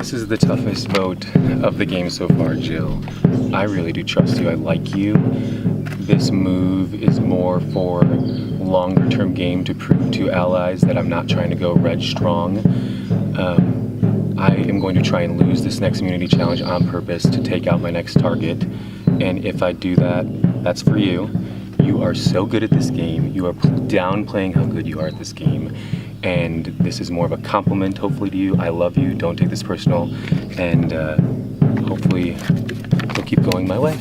This is the toughest vote of the game so far, Jill. I really do trust you. I like you. This move is more for longer term game to prove to allies that I'm not trying to go red strong. I am going to try and lose this next immunity challenge on purpose to take out my next target. And if I do that, that's for you. You are so good at this game. You are downplaying how good you are at this game. And this is more of a compliment, hopefully, to you. I love you. Don't take this personal. And hopefully, it'll keep going my way.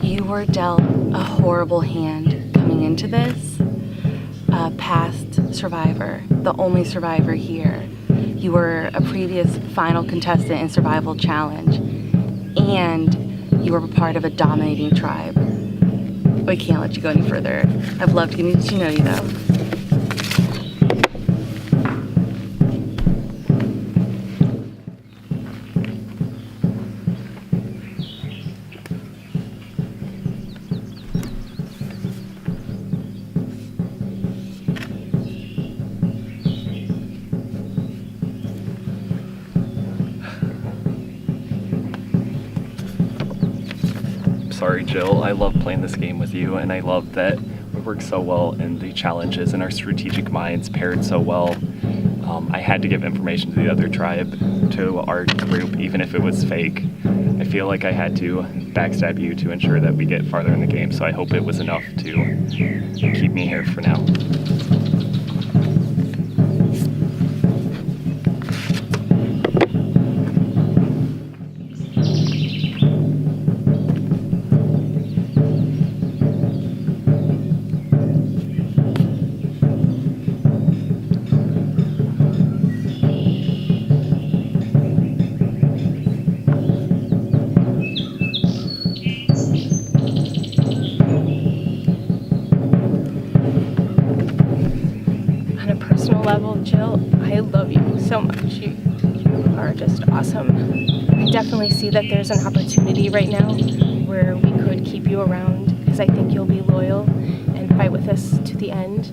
You were dealt a horrible hand coming into this. A past survivor, the only survivor here. You were a previous final contestant in Survival Challenge, and you were a part of a dominating tribe. We can't let you go any further. I've loved getting to know you, though. Sorry, Jill. I love playing this game with you, and I love that we work so well and the challenges and our strategic minds paired so well. I had to give information to the other tribe, to our group, even if it was fake. I feel like I had to backstab you to ensure that we get farther in the game, so I hope it was enough to keep me here for now. Level, Jill, I love you so much. You are just awesome. I definitely see that there's an opportunity right now where we could keep you around because I think you'll be loyal and fight with us to the end.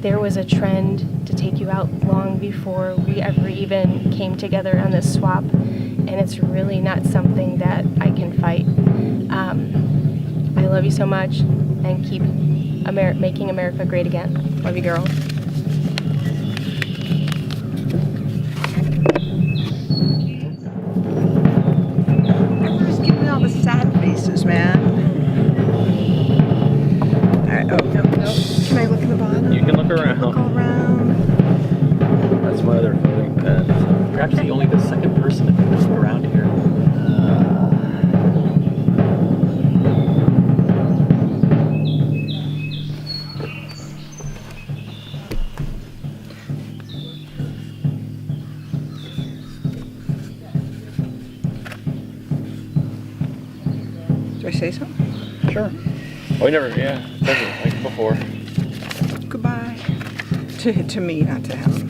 There was a trend to take you out long before we ever even came together on this swap, and it's really not something that I can fight. I love you so much, and keep making America great again. Love you, girl. Sad faces, man. Alright, oh, no. Can I look in the bottom? You can look around. Look all around. That's my other voting pen. You're actually only the second person to look around here. Do I say something? Sure. Oh, we never, yeah, like before. Goodbye. To me, not to him.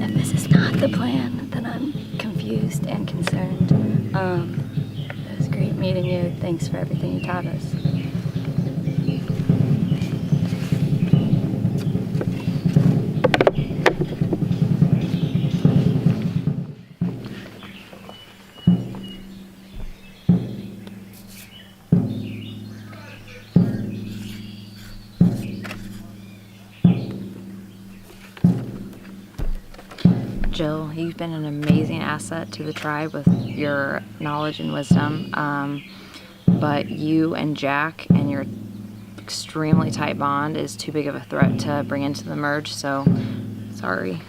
If this is not the plan, then I'm confused and concerned. It was great meeting you. Thanks for everything you taught us. Jill, you've been an amazing asset to the tribe with your knowledge and wisdom, but you and Jack and your extremely tight bond is too big of a threat to bring into the merge, so sorry.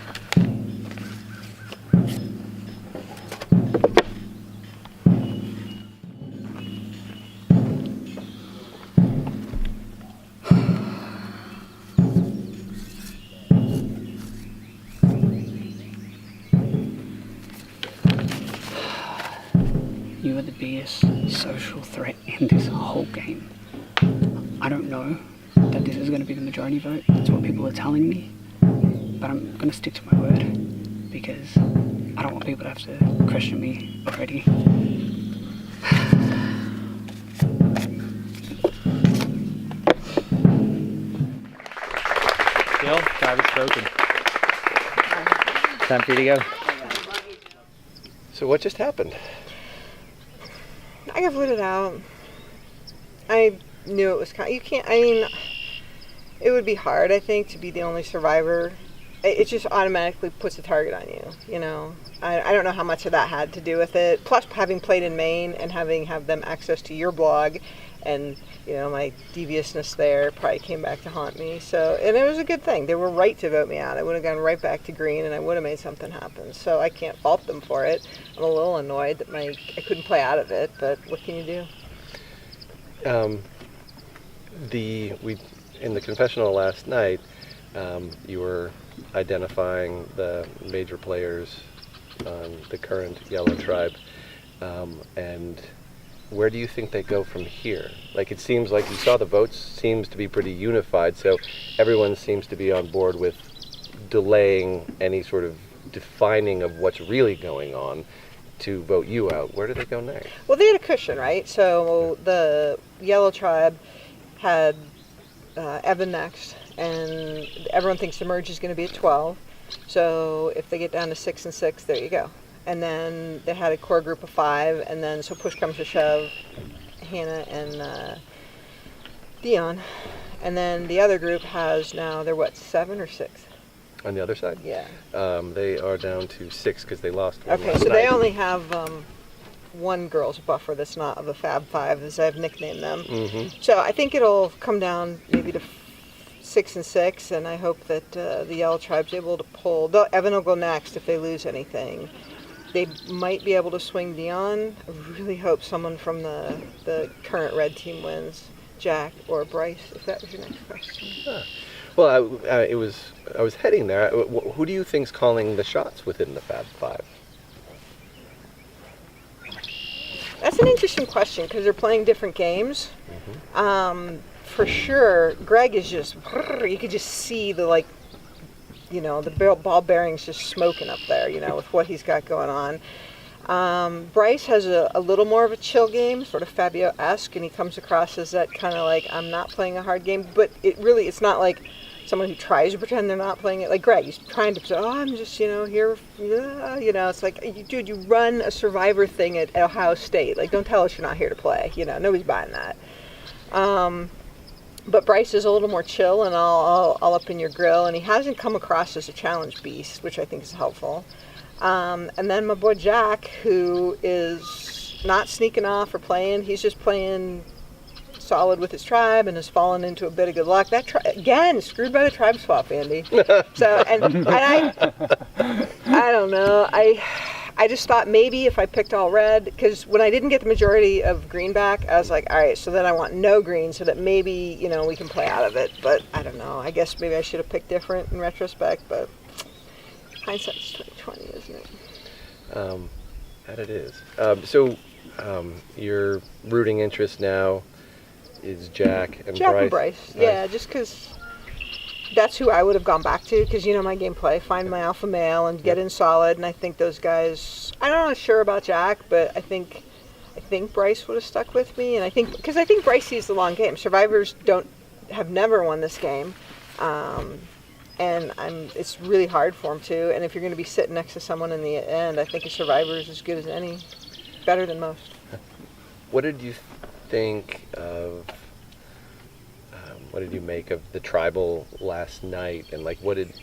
You are the biggest social threat in this whole game. I don't know that this is going to be the majority vote. That's what people are telling me. But I'm going to stick to my word because I don't want people to have to question me already. Jill, time is spoken. Time for you to go. So what just happened? I got voted out. I knew it was you can't, I mean, it would be hard, I think, to be the only survivor. It just automatically puts a target on you, you know. I don't know how much of that had to do with it. Plus, having played in Maine and have them access to your blog, and you know my deviousness there probably came back to haunt me. So, and it was a good thing. They were right to vote me out. I would have gone right back to green, and I would have made something happen. So I can't fault them for it. I'm a little annoyed that I couldn't play out of it, but what can you do? We in the confessional last night, you were identifying the major players on the current Yellow Tribe, and where do you think they go from here? Like, it seems like you saw the votes seems to be pretty unified, so everyone seems to be on board with delaying any sort of defining of what's really going on to vote you out. Where do they go next? Well, they had a cushion, right? So the Yellow Tribe had Evan next, and everyone thinks the merge is going to be at 12. So if they get down to 6 and 6, there you go. And then they had a core group of 5, and then so push comes to shove, Hannah and Dion. And then the other group has now, they're what, 7 or 6? On the other side? Yeah. They are down to 6 because they lost one Okay, last so they night. only have one girls buffer that's not of the Fab Five, as I've nicknamed them. Mm-hmm. So I think it'll come down maybe to 6 and 6, and I hope that the Yellow Tribe's able to pull. Evan will go next if they lose anything. They might be able to swing Dion. I really hope someone from the current red team wins. Jack or Bryce, if that was your next question. Well, I was heading there. Who do you think's calling the shots within the Fab Five? That's an interesting question because they're playing different games. Mm-hmm. For sure, Greg is just, you could just see the the ball bearings just smoking up there, with what he's got going on. Bryce has a little more of a chill game, sort of Fabio-esque, and he comes across as that kind of like, I'm not playing a hard game, but it's not like someone who tries to pretend they're not playing it. Like Greg, he's trying to pretend, I'm just, here, it's like, dude, you run a Survivor thing at Ohio State. Like, don't tell us you're not here to play. Nobody's buying that. But Bryce is a little more chill and all up in your grill, and he hasn't come across as a challenge beast, which I think is helpful. And then my boy Jack, who is not sneaking off or playing, he's just playing solid with his tribe and has fallen into a bit of good luck. That again, screwed by the tribe swap, Andy. So and I don't know. I just thought maybe if I picked all red, because when I didn't get the majority of green back, I was like, all right, so then I want no green so that maybe, we can play out of it. But I don't know. I guess maybe I should have picked different in retrospect, but hindsight's 2020, isn't it? That it is. So your rooting interest now is Jack and Jack Bryce? and Bryce, Nice. yeah, just because that's who I would have gone back to, because my gameplay, find my alpha male and get in solid, and I think those guys, I'm not sure about Jack, but I think Bryce would have stuck with me, and I think Bryce sees the long game. Survivors have never won this game, and it's really hard for them to, and if you're going to be sitting next to someone in the end, I think a Survivor is as good as any, better than most. What did you think of, what did you make of the tribal last night, and what did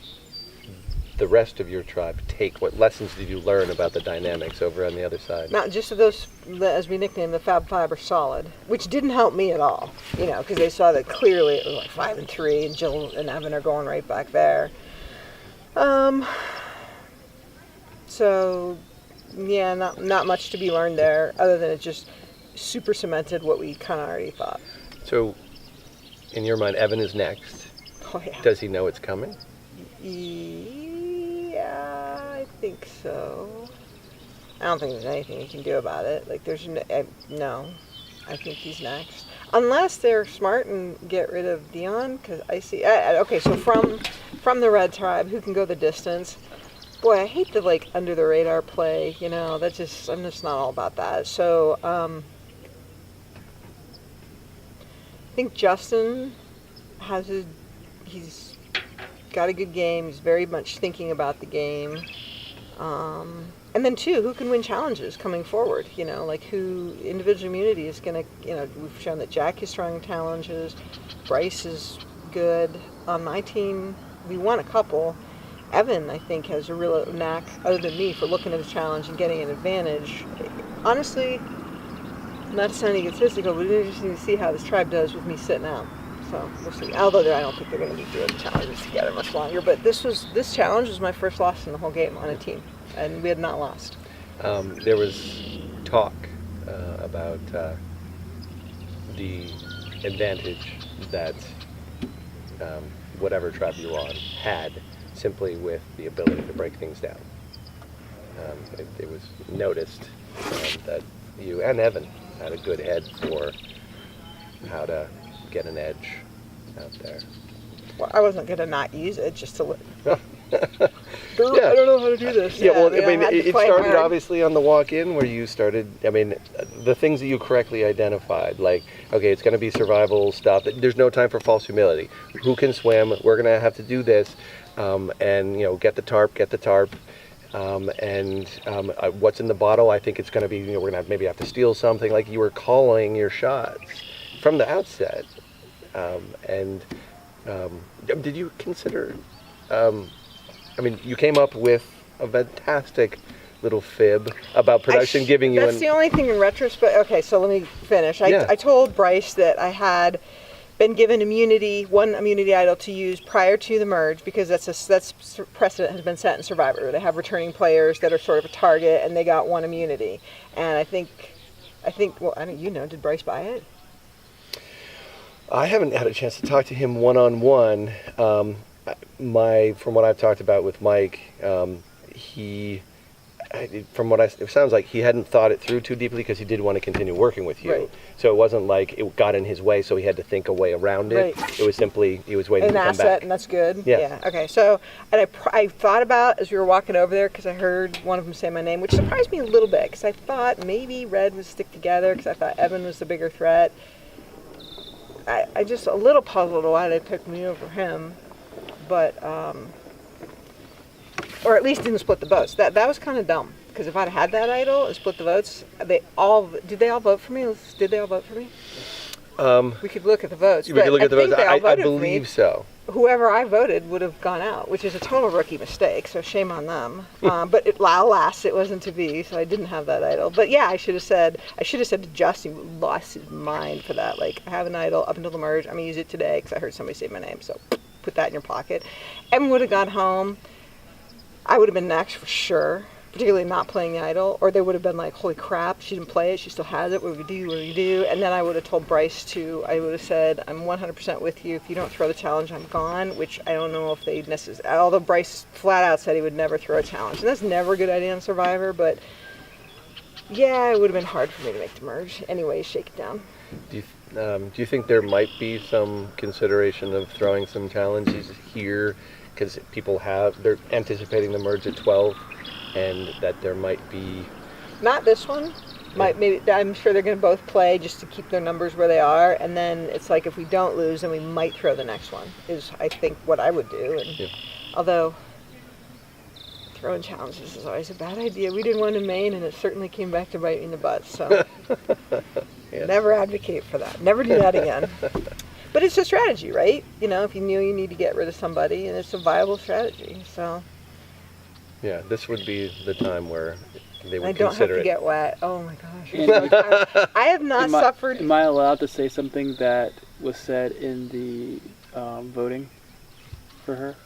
the rest of your tribe take? What lessons did you learn about the dynamics over on the other side? Not just those, as we nicknamed the Fab Five, are solid, which didn't help me at all, because they saw that clearly it was like 5 and 3, and Jill and Evan are going right back there. So, yeah, not much to be learned there, other than it just super cemented what we kind of already thought. So, in your mind, Evan is next. Oh, yeah. Does he know it's coming? Yeah, I think so. I don't think there's anything you can do about it. Like, no. I think he's next. Unless they're smart and get rid of Dion, because I see... okay, so from the red tribe, who can go the distance? Boy, I hate the, like, under-the-radar play, you know. I'm just not all about that. So, I think Justin he's got a good game. He's very much thinking about the game. And then, too, who can win challenges coming forward? You know, like who individual immunity is going to, you know, we've shown that Jack is strong in challenges. Bryce is good. On my team, we won a couple. Evan, I think, has a real knack, other than me, for looking at a challenge and getting an advantage. Honestly, not to sound egotistical, but we just need to see how this tribe does with me sitting out. So we'll see. Although I don't think they're going to be doing challenges together much longer. But this challenge was my first loss in the whole game on a team, and we had not lost. There was talk about the advantage that whatever tribe you were on had simply with the ability to break things down. It was noticed that you and Evan had a good head for how to get an edge out there. Well, I wasn't going to not use it just to Yeah. I don't know how to do this. Yeah, well, I mean, had to it play started hard. obviously on the walk-in where you started, I mean, the things that you correctly identified, like, okay, it's going to be survival stuff. There's no time for false humility. Who can swim? We're going to have to do this. And, you know, get the tarp. What's in the bottle? I think it's going to be, you know, we're going to maybe have to steal something. Like, you were calling your shots from the outset. Did you consider, I mean, you came up with a fantastic little fib about production giving you That's the only thing in retrospect. Okay, so let me finish. I told Bryce that I had been given one immunity idol to use prior to the merge, because that's precedent has been set in Survivor. They have returning players that are sort of a target, and they got one immunity. And I think, well, I don't, you know, did Bryce buy it? I haven't had a chance to talk to him one-on-one. From what I've talked about with Mike, it sounds like he hadn't thought it through too deeply because he did want to continue working with you. Right. So it wasn't like it got in his way, so he had to think a way around it. Right. It was simply he was waiting An to come asset, back. and that's good. Yeah. Okay. So, and I thought about as we were walking over there, because I heard one of them say my name, which surprised me a little bit, because I thought maybe Red would stick together, because I thought Evan was the bigger threat. I just a little puzzled why they picked me over him, but or at least didn't split the votes. That was kind of dumb, because if I'd had that idol and split the votes, did they all vote for me? Did they all vote for me? We could look at the votes. We could look at the votes. I voted for believe me. so. Whoever I voted would have gone out, which is a total rookie mistake, so shame on them. But alas, it wasn't to be, so I didn't have that idol. But yeah, I should have said to Justin, who lost his mind for that. Like, I have an idol up until the merge. I'm going to use it today because I heard somebody say my name, so put that in your pocket. Evan would have gone home. I would have been next for sure, particularly not playing the idol, or they would have been like, holy crap, she didn't play it, she still has it, what do we do? And then I would have told Bryce I would have said, I'm 100% with you, if you don't throw the challenge, I'm gone, which I don't know if they necessarily, although Bryce flat out said he would never throw a challenge, and that's never a good idea on Survivor, but yeah, it would have been hard for me to make the merge. Anyways, shake it down. Do you think there might be some consideration of throwing some challenges here, because they're anticipating the merge at 12? And that there might be... Not this one. Maybe I'm sure they're going to both play just to keep their numbers where they are. And then it's like, if we don't lose, then we might throw the next one, is I think what I would do. And although throwing challenges is always a bad idea. We did one in Maine, and it certainly came back to bite me in the butt. So never advocate for that. Never do that again. But it's a strategy, right? You know, if you knew you need to get rid of somebody, and it's a viable strategy. So... Yeah, this would be the time where they would I don't have consider to it. get wet. Oh my gosh. And I have not suffered. Am I allowed to say something that was said in the voting for her?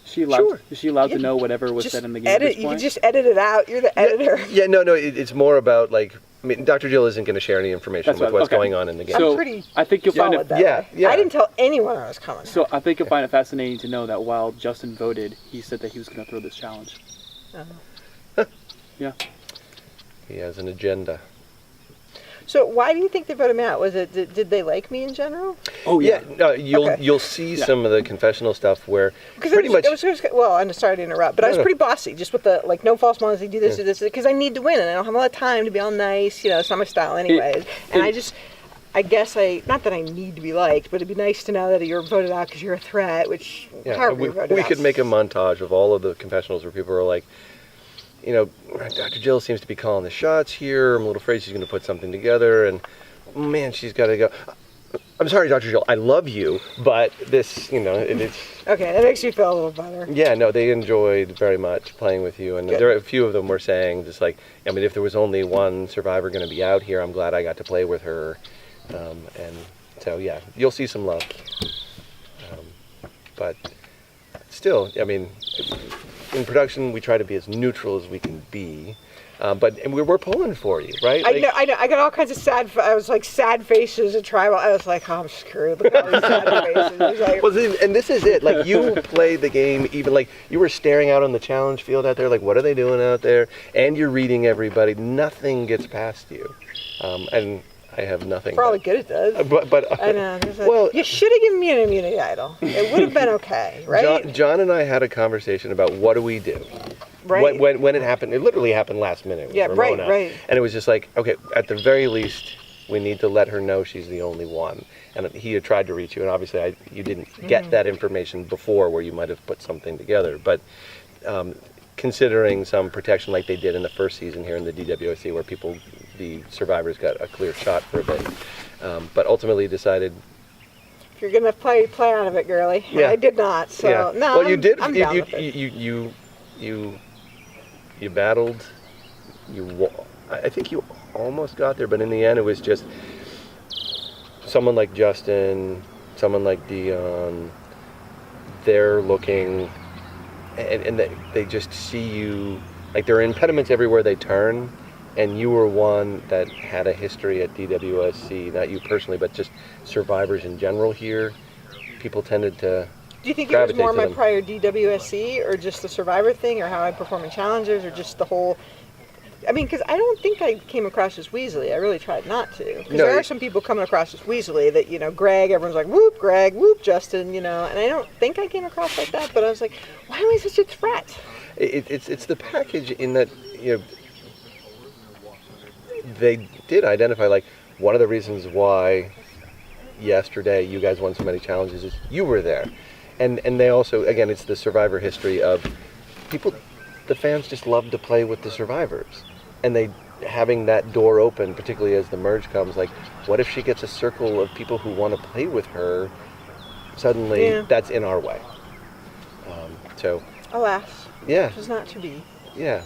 Sure. Is she allowed to know whatever was said in the game? Edit. At this You point? can just edit it out. You're the editor. Yeah, no, it's more about, like, I mean, Dr. Jill isn't going to share any information That's with right, what's okay. going on in the game. So I'm pretty I think you'll find solid it. that yeah, way. yeah. I didn't tell anyone I was coming. So I think you'll find it fascinating to know that while Justin voted, he said that he was going to throw this challenge. Yeah. He has an agenda. So why do you think they voted me out? Was it did they like me in general? Oh Yeah, no, you'll Okay. you'll see Yeah. some of the confessional stuff where Because pretty much. well, I'm sorry to interrupt, but I was No, no. pretty bossy, just with the like no false modesty, do this, Yeah. do this, because I need to win, and I don't have a lot of time to be all nice. It's not my style, anyways. And I guess not that I need to be liked, but it'd be nice to know that you're voted out because you're a threat, which Yeah, however we you're voted we out. could make a montage of all of the confessionals where people are like, Dr. Jill seems to be calling the shots here. I'm a little afraid she's going to put something together, and man, she's got to go. I'm sorry, Dr. Jill, I love you, but this, it's. Okay, that makes me feel a little better. Yeah, no, they enjoyed very much playing with you, and Good. there are a few of them were saying just like, if there was only one survivor going to be out here, I'm glad I got to play with her, and so yeah, you'll see some love. But still, in production we try to be as neutral as we can be, and we're pulling for you, right? I know. I got all kinds of I was like sad faces at tribal. I was like, oh, I'm screwed. Look at all these sad faces. It was like, Well, and this is it. Like, you play the game even like you were staring out on the challenge field out there. Like, what are they doing out there? And you're reading everybody. Nothing gets past you, and I have nothing. for all the good it does. But I know. There's a- well, you should have given me an immunity idol. It would have been okay, right? John and I had a conversation about what do we do. Right. When it happened, it literally happened last minute. With Yeah, right, Ramona. right. And it was just like, okay, at the very least, we need to let her know she's the only one. And he had tried to reach you, and obviously you didn't get that information before where you might have put something together. But considering some protection like they did in the first season here in the DWSC, where the survivors got a clear shot for a bit, but ultimately decided. If you're gonna play out of it, girly. Yeah. I did not. So Yeah. no. Well, you did. I'm down with it. You battled. I think you almost got there, but in the end, it was just someone like Justin, someone like Dion. They're looking, and they just see you. Like, there are impediments everywhere they turn, and you were one that had a history at DWSC. Not you personally, but just survivors in general here. People tended to. Do you think it was gravitate more to my them. prior DWSC, or just the Survivor thing, or how I perform in challenges, or just the whole? I mean, because I don't think I came across as Weasley. I really tried not to. Because No, there you- are some people coming across as Weasley that, Greg, everyone's like, whoop, Greg, whoop, Justin, and I don't think I came across like that, but I was like, why am I such a threat? It's the package in that they did identify, like, one of the reasons why yesterday you guys won so many challenges is you were there, and they also, again, it's the survivor history of people. The fans just love to play with the survivors, and they having that door open, particularly as the merge comes. Like, what if she gets a circle of people who want to play with her? Suddenly, Yeah. that's in our way. So Alas, yeah. it was not to be. Yeah,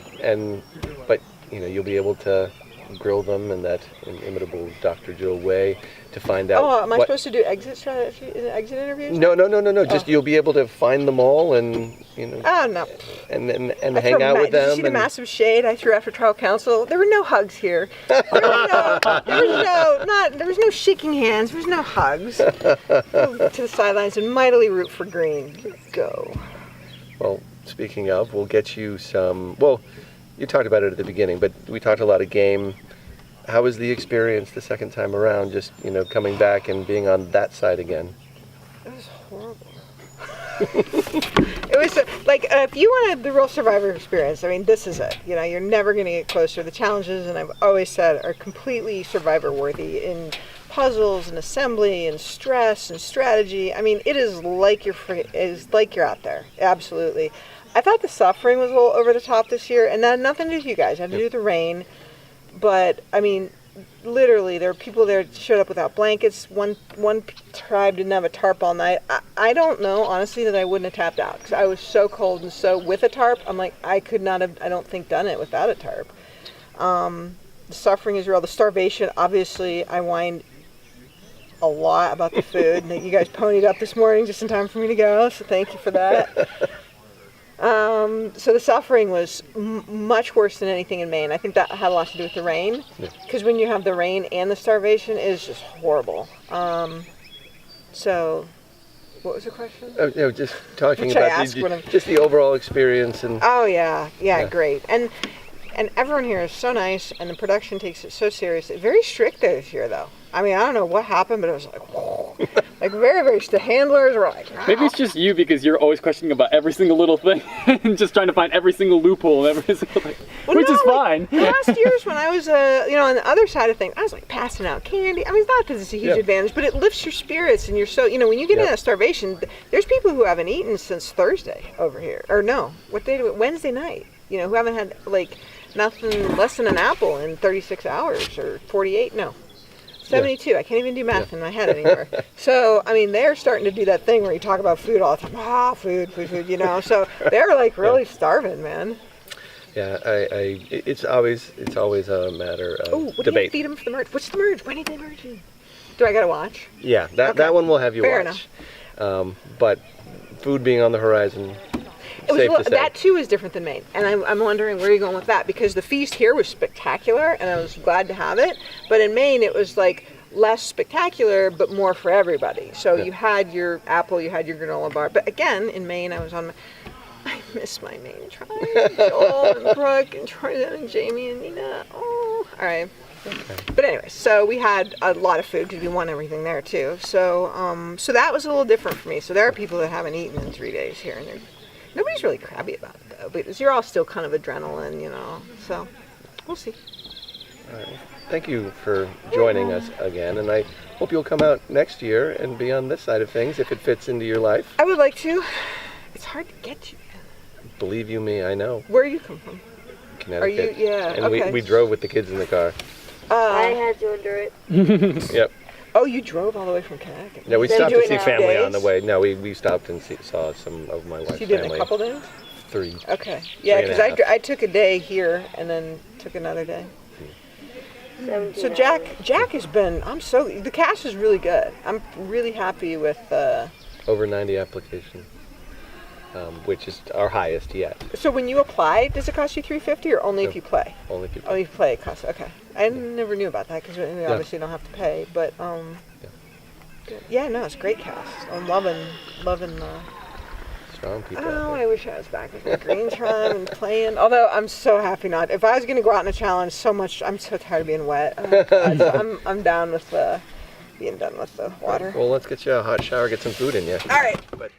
but you'll be able to grill them in that inimitable Dr. Jill way to find out. Oh, am I what- supposed to do exit strategy, exit interviews? No. Just you'll be able to find them all and Oh, no. and I hang threw out with Did you them. see the and massive shade I threw after trial council? There were no hugs here. There was no shaking hands. There was no hugs. Go to the sidelines and mightily root for green. Go. Well, speaking of, we'll get you some. Well, you talked about it at the beginning, but we talked a lot of game. How was the experience the second time around? Just coming back and being on that side again. It was horrible. It was if you wanted the real Survivor experience, I mean, this is it. You're never going to get closer. The challenges, and I've always said, are completely Survivor worthy in puzzles and assembly and stress and strategy. I mean, it is like you're out there. Absolutely. I thought the suffering was a little over the top this year, and that had nothing to do with you guys. It had to do with the rain. But I mean, literally, there were people there that showed up without blankets. One tribe didn't have a tarp all night. I don't know, honestly, that I wouldn't have tapped out because I was so cold and so with a tarp. I'm like, I could not have. I don't think done it without a tarp. The suffering is real. The starvation, obviously, I whined a lot about the food. And you guys ponied up this morning just in time for me to go. So thank you for that. So the suffering was much worse than anything in Maine. I think that had a lot to do with the rain, because when you have the rain and the starvation, it is just horrible. So, what was the question? Just talking What should I about ask when I'm- just the overall experience and. Oh yeah, Yeah. great. And And everyone here is so nice, and the production takes it so seriously. Very strict this year, though. I mean, I don't know what happened, but it was like, whoa. Like very, very strict. The handlers were like, Maybe it's just you because you're always questioning about every single little thing and just trying to find every single loophole and every single thing, which is fine. The last years when I was, on the other side of things, I was like passing out candy. I mean, it's not that it's a huge advantage, but it lifts your spirits, and you're so, when you get in that starvation, there's people who haven't eaten since Thursday over here, or no, what day do it? Wednesday night. Who haven't had like nothing less than an apple in 36 hours or 48. No. 72. I can't even do math in my head anymore. So, I mean, they're starting to do that thing where you talk about food all the time. Food, So they're like really starving, man. Yeah, it's always a matter of What do you debate. feed them for the merge? What's the merge? When are they merging? Do I gotta watch? Yeah, that one will have you Fair watch. But food being on the horizon, It was, safe to say. that too is different than Maine, and I'm wondering where you're going with that, because the feast here was spectacular, and I was glad to have it. But in Maine, it was like less spectacular, but more for everybody. So you had your apple, you had your granola bar. But again, in Maine, I miss my Maine tribe. Joel and Brooke and Jordan and Jamie and Nina. Oh, all right. But anyway, so we had a lot of food because we won everything there too. So so that was a little different for me. So there are people that haven't eaten in 3 days here, and nobody's really crabby about it though, because you're all still kind of adrenaline, So we'll see. All right. Thank you for joining us again, and I hope you'll come out next year and be on this side of things if it fits into your life. I would like to. It's hard to get you. Believe you me, I know. Where do you come from? Connecticut. Yeah, And okay. we drove with the kids in the car. I had to endure it. Yep. Oh, you drove all the way from Connecticut. Yeah, we Did stopped you to do it see in family 2 on the days? way. No, we stopped and saw some of my wife's So you did it in family. a couple days? 3. Okay. Yeah, 3 and because a half. I took a day here and then took another day. 17 So Jack has been. The cast is really good. I'm really happy with. Over 90 applications, which is our highest yet. So when you apply, does it cost you $350 or only if you play? Only people. Only if you play, it costs. Okay. I never knew about that because we obviously don't have to pay. But good. Yeah, no, it's a great cast. I'm loving. Strong people. Oh, I wish I was back with my green tribe and playing. Although I'm so happy not. If I was going to go out in a challenge, I'm so tired of being wet. Oh, God, so I'm down with being done with the water. Well, let's get you a hot shower, get some food in you. All right. But